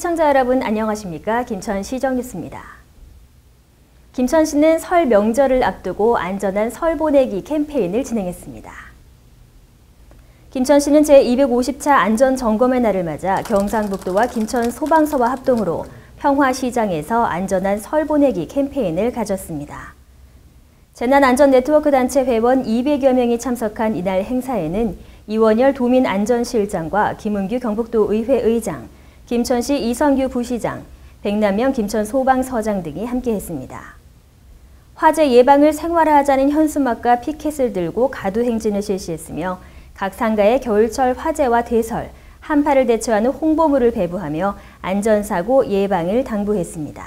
시청자 여러분 안녕하십니까? 김천시정 뉴스입니다. 김천시는 설 명절을 앞두고 안전한 설 보내기 캠페인을 진행했습니다. 김천시는 제250차 안전점검의 날을 맞아 경상북도와 김천소방서와 합동으로 평화시장에서 안전한 설 보내기 캠페인을 가졌습니다. 재난안전네트워크 단체 회원 200여 명이 참석한 이날 행사에는 이원열 도민안전실장과 김은규 경북도 의회 의장, 김천시 이성규 부시장, 백남영 김천소방서장 등이 함께했습니다. 화재 예방을 생활화하자는 현수막과 피켓을 들고 가두 행진을 실시했으며 각 상가에 겨울철 화재와 대설, 한파를 대처하는 홍보물을 배부하며 안전사고 예방을 당부했습니다.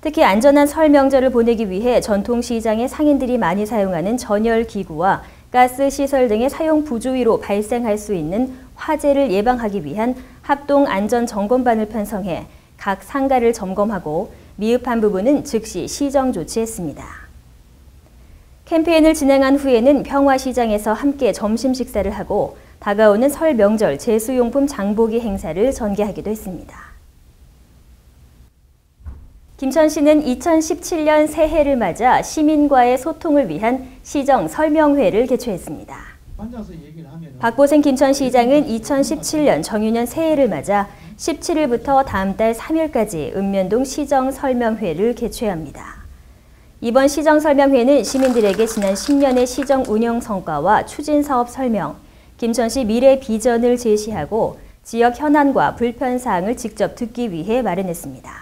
특히 안전한 설 명절을 보내기 위해 전통시장의 상인들이 많이 사용하는 전열기구와 가스시설 등의 사용 부주의로 발생할 수 있는 화재를 예방하기 위한 합동안전점검반을 편성해 각 상가를 점검하고 미흡한 부분은 즉시 시정 조치했습니다. 캠페인을 진행한 후에는 평화시장에서 함께 점심 식사를 하고 다가오는 설 명절 제수용품 장보기 행사를 전개하기도 했습니다. 김천시는 2017년 새해를 맞아 시민과의 소통을 위한 시정 설명회를 개최했습니다. 박보생 김천시장은 2017년 정유년 새해를 맞아 17일부터 다음 달 3일까지 읍면동 시정 설명회를 개최합니다. 이번 시정 설명회는 시민들에게 지난 10년의 시정 운영 성과와 추진 사업 설명, 김천시 미래 비전을 제시하고 지역 현안과 불편 사항을 직접 듣기 위해 마련했습니다.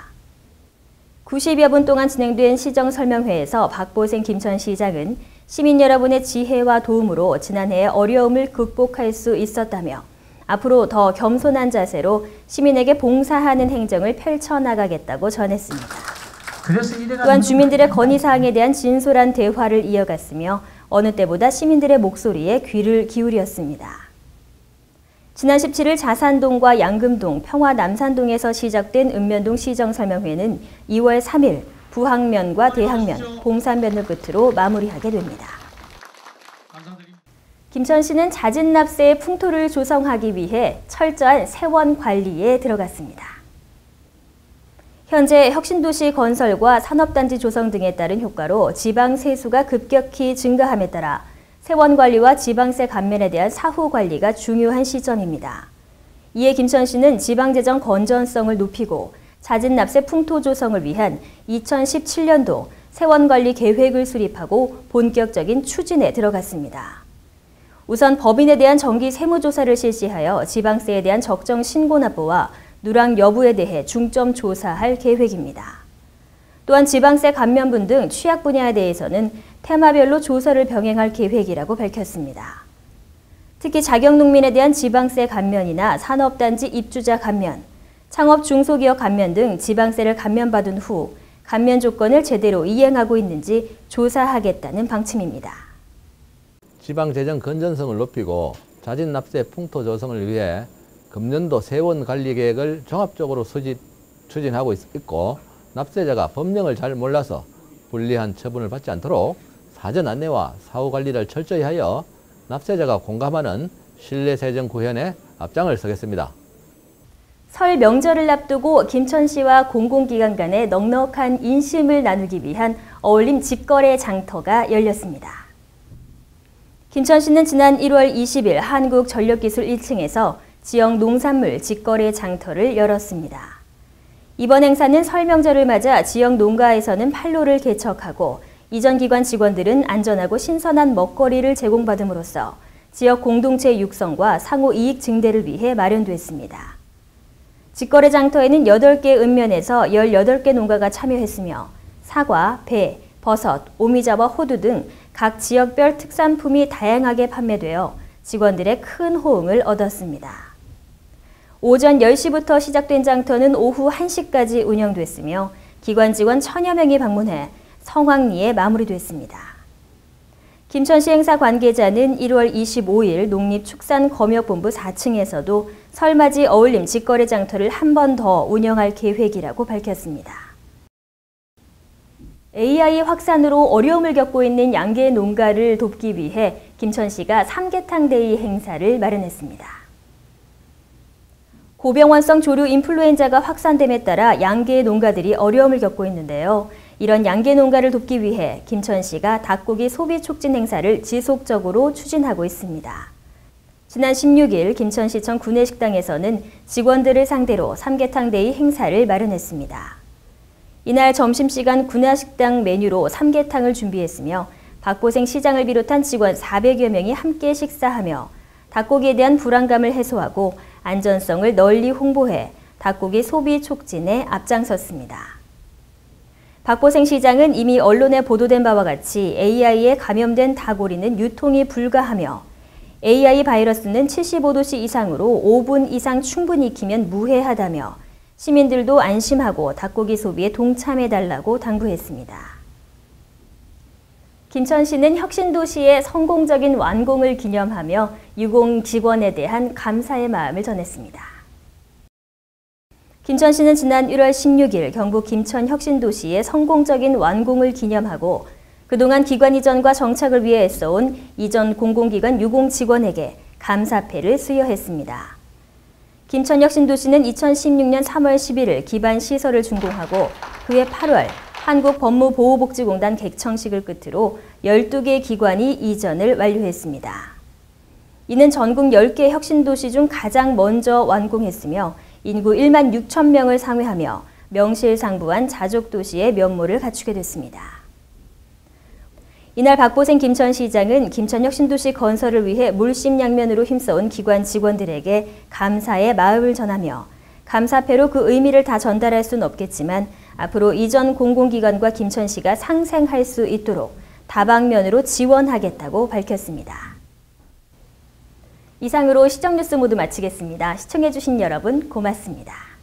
90여 분 동안 진행된 시정 설명회에서 박보생 김천시장은 시민 여러분의 지혜와 도움으로 지난해의 어려움을 극복할 수 있었다며 앞으로 더 겸손한 자세로 시민에게 봉사하는 행정을 펼쳐나가겠다고 전했습니다. 또한 주민들의 건의사항에 대한 진솔한 대화를 이어갔으며 어느 때보다 시민들의 목소리에 귀를 기울였습니다. 지난 17일 자산동과 양금동, 평화남산동에서 시작된 읍면동 시정설명회는 2월 3일 부항면과 대항면, 봉산면을 끝으로 마무리하게 됩니다. 김천시는 잦은 납세의 풍토를 조성하기 위해 철저한 세원 관리에 들어갔습니다. 현재 혁신도시 건설과 산업단지 조성 등에 따른 효과로 지방 세수가 급격히 증가함에 따라 세원관리와 지방세 감면에 대한 사후관리가 중요한 시점입니다. 이에 김천시는 지방재정 건전성을 높이고 잦은 납세 풍토 조성을 위한 2017년도 세원관리 계획을 수립하고 본격적인 추진에 들어갔습니다. 우선 법인에 대한 정기 세무조사를 실시하여 지방세에 대한 적정 신고 납부와 누락 여부에 대해 중점 조사할 계획입니다. 또한 지방세 감면분 등 취약 분야에 대해서는 테마별로 조사를 병행할 계획이라고 밝혔습니다. 특히 자격농민에 대한 지방세 감면이나 산업단지 입주자 감면, 창업 중소기업 감면 등 지방세를 감면받은 후 감면 조건을 제대로 이행하고 있는지 조사하겠다는 방침입니다. 지방재정 건전성을 높이고 잦은 납세 풍토 조성을 위해 금년도 세원관리계획을 종합적으로 추진하고 있고 납세자가 법령을 잘 몰라서 불리한 처분을 받지 않도록 사전 안내와 사후관리를 철저히 하여 납세자가 공감하는 신뢰세정 구현에 앞장을 서겠습니다. 설 명절을 앞두고 김천시와 공공기관 간의 넉넉한 인심을 나누기 위한 어울림 직거래 장터가 열렸습니다. 김천시는 지난 1월 20일 한국전력기술 1층에서 지역 농산물 직거래 장터를 열었습니다. 이번 행사는 설 명절을 맞아 지역 농가에서는 판로를 개척하고 이전 기관 직원들은 안전하고 신선한 먹거리를 제공받음으로써 지역 공동체 육성과 상호 이익 증대를 위해 마련됐습니다. 직거래 장터에는 8개 읍면에서 18개 농가가 참여했으며 사과, 배, 버섯, 오미자와 호두 등 각 지역별 특산품이 다양하게 판매되어 직원들의 큰 호응을 얻었습니다. 오전 10시부터 시작된 장터는 오후 1시까지 운영됐으며 기관 직원 1000여 명이 방문해 성황리에 마무리됐습니다. 김천시 행사 관계자는 1월 25일 농립축산검역본부 4층에서도 설맞이 어울림 직거래 장터를 한 번 더 운영할 계획이라고 밝혔습니다. AI 확산으로 어려움을 겪고 있는 양계 농가를 돕기 위해 김천시가 삼계탕 데이 행사를 마련했습니다. 고병원성 조류 인플루엔자가 확산됨에 따라 양계 농가들이 어려움을 겪고 있는데요. 이런 양계 농가를 돕기 위해 김천시가 닭고기 소비 촉진 행사를 지속적으로 추진하고 있습니다. 지난 16일 김천시청 구내식당에서는 직원들을 상대로 삼계탕 데이 행사를 마련했습니다. 이날 점심시간 구내식당 메뉴로 삼계탕을 준비했으며 박보생 시장을 비롯한 직원 400여 명이 함께 식사하며 닭고기에 대한 불안감을 해소하고 안전성을 널리 홍보해 닭고기 소비 촉진에 앞장섰습니다. 박보생 시장은 이미 언론에 보도된 바와 같이 AI에 감염된 닭오리는 유통이 불가하며 AI 바이러스는 75도씨 이상으로 5분 이상 충분히 익히면 무해하다며 시민들도 안심하고 닭고기 소비에 동참해달라고 당부했습니다. 김천시는 혁신도시의 성공적인 완공을 기념하며 유공 직원에 대한 감사의 마음을 전했습니다. 김천시는 지난 1월 16일 경북 김천 혁신도시의 성공적인 완공을 기념하고 그동안 기관 이전과 정착을 위해 애써온 이전 공공기관 유공 직원에게 감사패를 수여했습니다. 김천 혁신도시는 2016년 3월 11일 기반 시설을 준공하고 그해 8월 한국법무보호복지공단 개청식을 끝으로 12개 기관이 이전을 완료했습니다. 이는 전국 10개 혁신도시 중 가장 먼저 완공했으며 인구 1만 6천 명을 상회하며 명실상부한 자족도시의 면모를 갖추게 됐습니다. 이날 박보생 김천시장은 김천혁신도시 건설을 위해 물심양면으로 힘써온 기관 직원들에게 감사의 마음을 전하며 감사패로 그 의미를 다 전달할 수는 없겠지만 앞으로 이전 공공기관과 김천시가 상생할 수 있도록 다방면으로 지원하겠다고 밝혔습니다. 이상으로 시정뉴스 모두 마치겠습니다. 시청해주신 여러분 고맙습니다.